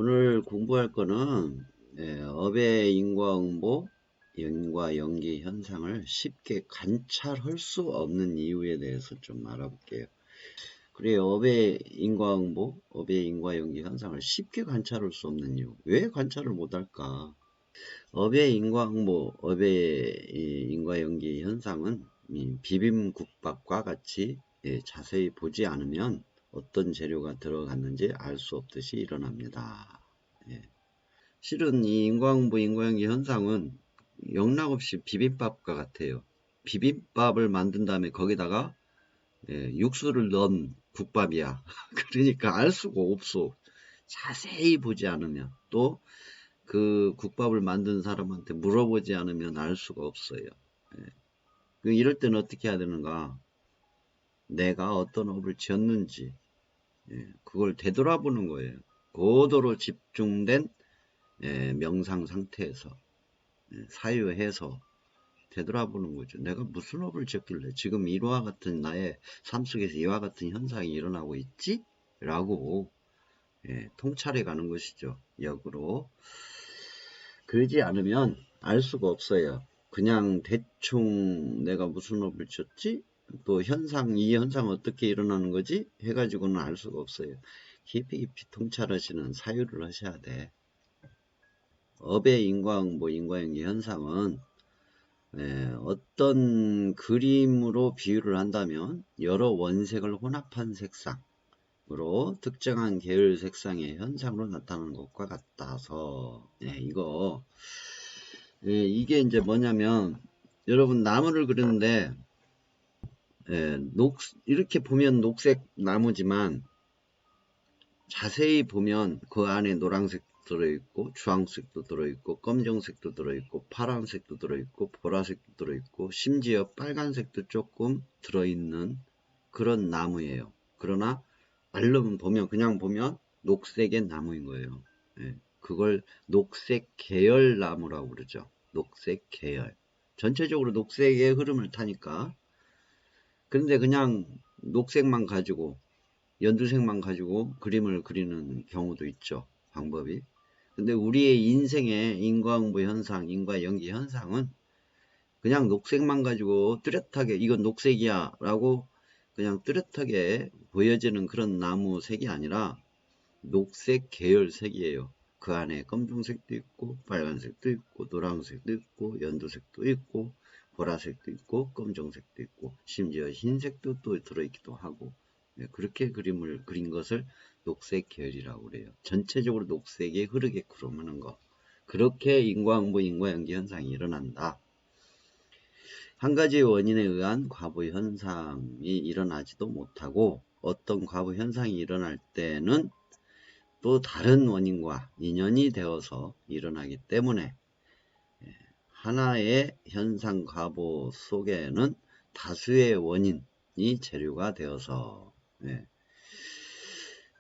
오늘 공부할 거는 업의 인과응보, 인과연기 현상을 쉽게 관찰할 수 없는 이유에 대해서 좀 알아볼게요. 그래, 업의 인과응보, 업의 인과연기 현상을 쉽게 관찰할 수 없는 이유. 왜 관찰을 못할까? 업의 인과응보, 업의 인과연기 현상은 비빔국밥과 같이 자세히 보지 않으면 어떤 재료가 들어갔는지 알 수 없듯이 일어납니다. 실은 이 인과응보, 인과연기 현상은 영락없이 비빔밥과 같아요. 비빔밥을 만든 다음에 거기다가 육수를 넣은 국밥이야. 그러니까 알 수가 없어. 자세히 보지 않으면, 또 그 국밥을 만든 사람한테 물어보지 않으면 알 수가 없어요. 이럴 때는 어떻게 해야 되는가? 내가 어떤 업을 지었는지 그걸 되돌아보는 거예요. 고도로 집중된 명상 상태에서 사유해서 되돌아보는 거죠. 내가 무슨 업을 지었길래 지금 이와 같은 나의 삶 속에서 이와 같은 현상이 일어나고 있지? 라고 통찰해 가는 것이죠. 역으로. 그러지 않으면 알 수가 없어요. 그냥 대충 내가 무슨 업을 지었지? 또 이 현상은 어떻게 일어나는 거지? 해가지고는 알 수가 없어요. 깊이 통찰하시는 사유를 하셔야 돼. 업의 인과응보, 인과연기 현상은 어떤 그림으로 비유를 한다면 여러 원색을 혼합한 색상으로 특정한 계열 색상의 현상으로 나타나는 것과 같아서 이게 이제 뭐냐면 여러분 나무를 그리는데 이렇게 보면 녹색 나무지만 자세히 보면 그 안에 노란색 들어있고 주황색도 들어있고 검정색도 들어있고 파란색도 들어있고 보라색도 들어있고 심지어 빨간색도 조금 들어있는 그런 나무예요. 그러나 알름 보면 그냥 보면 녹색의 나무인 거예요. 그걸 녹색 계열 나무라고 그러죠. 녹색 계열. 전체적으로 녹색의 흐름을 타니까. 그런데 그냥 녹색만 가지고 연두색만 가지고 그림을 그리는 경우도 있죠. 방법이. 근데 우리의 인생의 인과응보 현상, 인과연기 현상은 그냥 녹색만 가지고 뚜렷하게 이건 녹색이야 라고 그냥 뚜렷하게 보여지는 그런 나무 색이 아니라 녹색 계열색이에요. 그 안에 검정색도 있고 빨간색도 있고 노란색도 있고 연두색도 있고 보라색도 있고 검정색도 있고 심지어 흰색도 또 들어있기도 하고 그렇게 그림을 그린 것을 녹색 계열이라고 그래요. 전체적으로 녹색이 흐르게끔 하는 거. 그렇게 인과응보, 인과연기 현상이 일어난다. 한 가지 원인에 의한 과부 현상이 일어나지도 못하고 어떤 과부 현상이 일어날 때는 또 다른 원인과 인연이 되어서 일어나기 때문에 하나의 현상 과보 속에는 다수의 원인이 재료가 되어서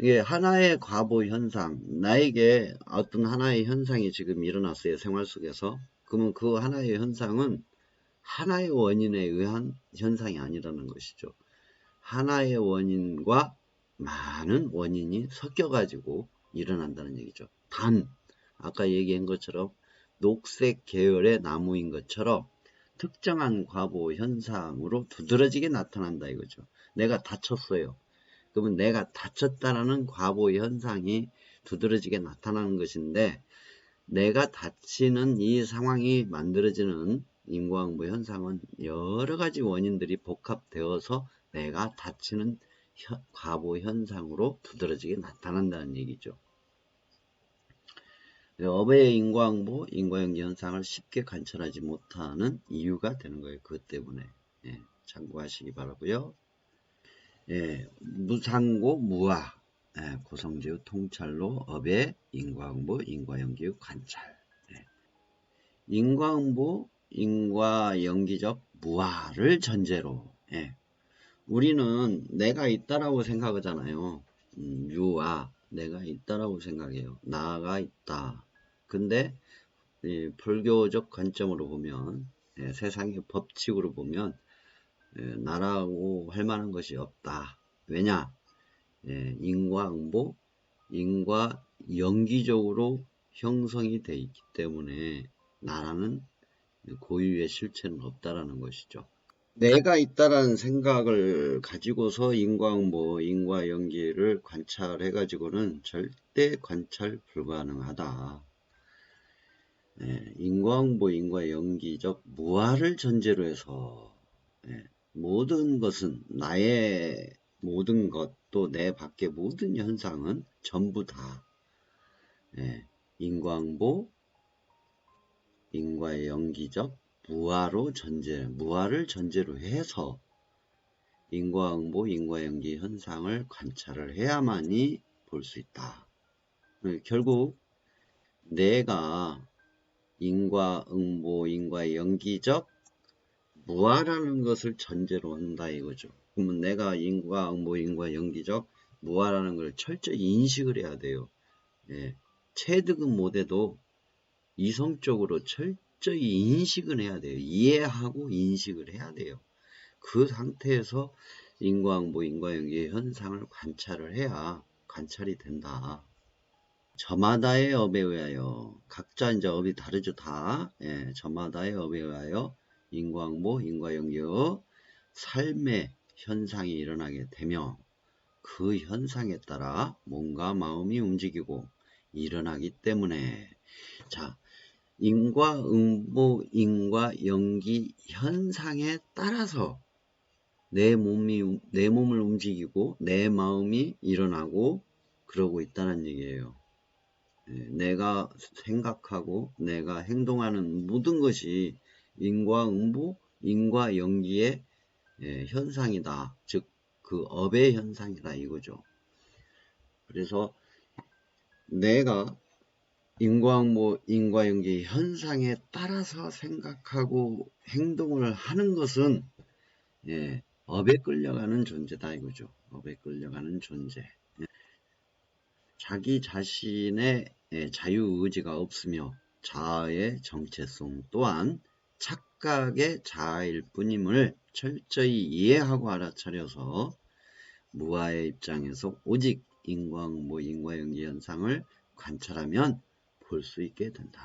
이게 하나의 과보 현상, 나에게 어떤 하나의 현상이 지금 일어났어요. 생활 속에서. 그러면 그 하나의 현상은 하나의 원인에 의한 현상이 아니라는 것이죠. 하나의 원인과 많은 원인이 섞여가지고 일어난다는 얘기죠. 단, 아까 얘기한 것처럼 녹색 계열의 나무인 것처럼 특정한 과보 현상으로 두드러지게 나타난다 이거죠. 내가 다쳤어요. 그러면 내가 다쳤다라는 과보 현상이 두드러지게 나타나는 것인데 내가 다치는 이 상황이 만들어지는 인과응보 현상은 여러 가지 원인들이 복합되어서 내가 다치는 과보 현상으로 두드러지게 나타난다는 얘기죠. 업의 인과응보, 인과연기 현상을 쉽게 관찰하지 못하는 이유가 되는 거예요. 그것 때문에 참고하시기 바라고요. 무상고 무아 고성지의 통찰로 업의 인과응보, 인과연기 관찰. 인과응보, 인과연기적 무아를 전제로 우리는 내가 있다라고 생각하잖아요. 유아, 내가 있다라고 생각해요. 나가 있다. 근데 불교적 관점으로 보면 세상의 법칙으로 보면 나라고 할 만한 것이 없다. 왜냐? 인과응보, 연기적으로 형성이 돼 있기 때문에 나라는 고유의 실체는 없다라는 것이죠. 내가 있다라는 생각을 가지고서 인과응보, 인과연기를 관찰해 가지고는 절대 관찰 불가능하다. 인과응보, 인과연기적 무아를 전제로 해서 모든 것은 나의 모든 것, 또 내 밖의 모든 현상은 전부 다 인과응보, 인과연기적 무아를 전제로 해서 인과응보, 인과연기 현상을 관찰을 해야만이 볼 수 있다. 결국 내가 인과응보, 인과연기적 무아라는 것을 전제로 한다 이거죠. 그러면 내가 인과응보, 인과연기적 무아라는 걸 철저히 인식을 해야 돼요. 체득은 못해도 이성적으로 철저히 인식은 해야 돼요. 이해하고 인식을 해야 돼요. 그 상태에서 인과응보, 인과연기의 현상을 관찰을 해야 관찰이 된다. 저마다의 업에 의하여 각자 이제 업이 다르죠 다. 저마다의 업에 의하여 인과응보, 인과연기의 삶의 현상이 일어나게 되며 그 현상에 따라 몸과 마음이 움직이고 일어나기 때문에 자 인과응보, 인과연기 현상에 따라서 내 몸을 움직이고 내 마음이 일어나고 그러고 있다는 얘기예요. 내가 생각하고 내가 행동하는 모든 것이 인과응보, 인과연기의 현상이다. 즉 그 업의 현상이다 이거죠. 그래서 내가 인과응보, 인과연기 현상에 따라서 생각하고 행동을 하는 것은 업에 끌려가는 존재다 이거죠. 업에 끌려가는 존재. 자기 자신의 자유의지가 없으며 자아의 정체성 또한 착각의 자아일 뿐임을 철저히 이해하고 알아차려서 무아의 입장에서 오직 인과응보, 인과연기 현상을 관찰하면 볼 수 있게 된다.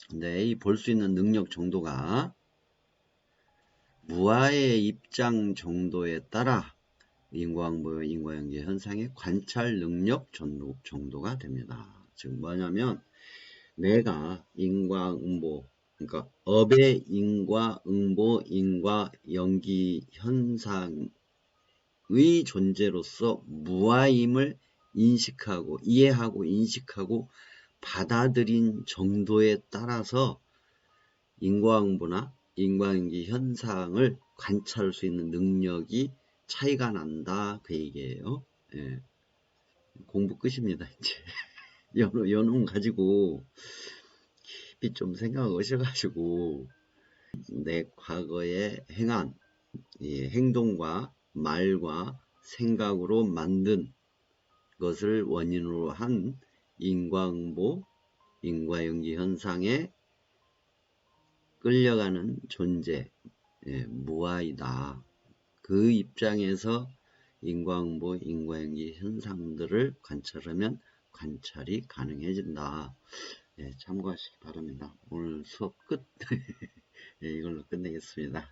근데 이 볼 수 있는 능력 정도가 무아의 입장 정도에 따라 인과응보, 인과연기 현상의 관찰 능력 정도가 됩니다. 즉 뭐냐면 내가 인과응보, 그러니까 업의 인과응보, 인과연기 현상의 존재로서 무아임을 인식하고 이해하고 인식하고 받아들인 정도에 따라서 인과응보나 인과연기 현상을 관찰할 수 있는 능력이 차이가 난다 그 얘기예요. 공부 끝입니다. 이제 요놈 가지고 깊이 좀 생각하셔가지고 내 과거에 행한 행동과 말과 생각으로 만든 것을 원인으로 한 인과응보, 인과연기 현상에 끌려가는 존재, 무아이다. 그 입장에서 인과응보, 인과연기 현상들을 관찰하면 관찰이 가능해진다. 참고하시기 바랍니다. 오늘 수업 끝. 이걸로 끝내겠습니다.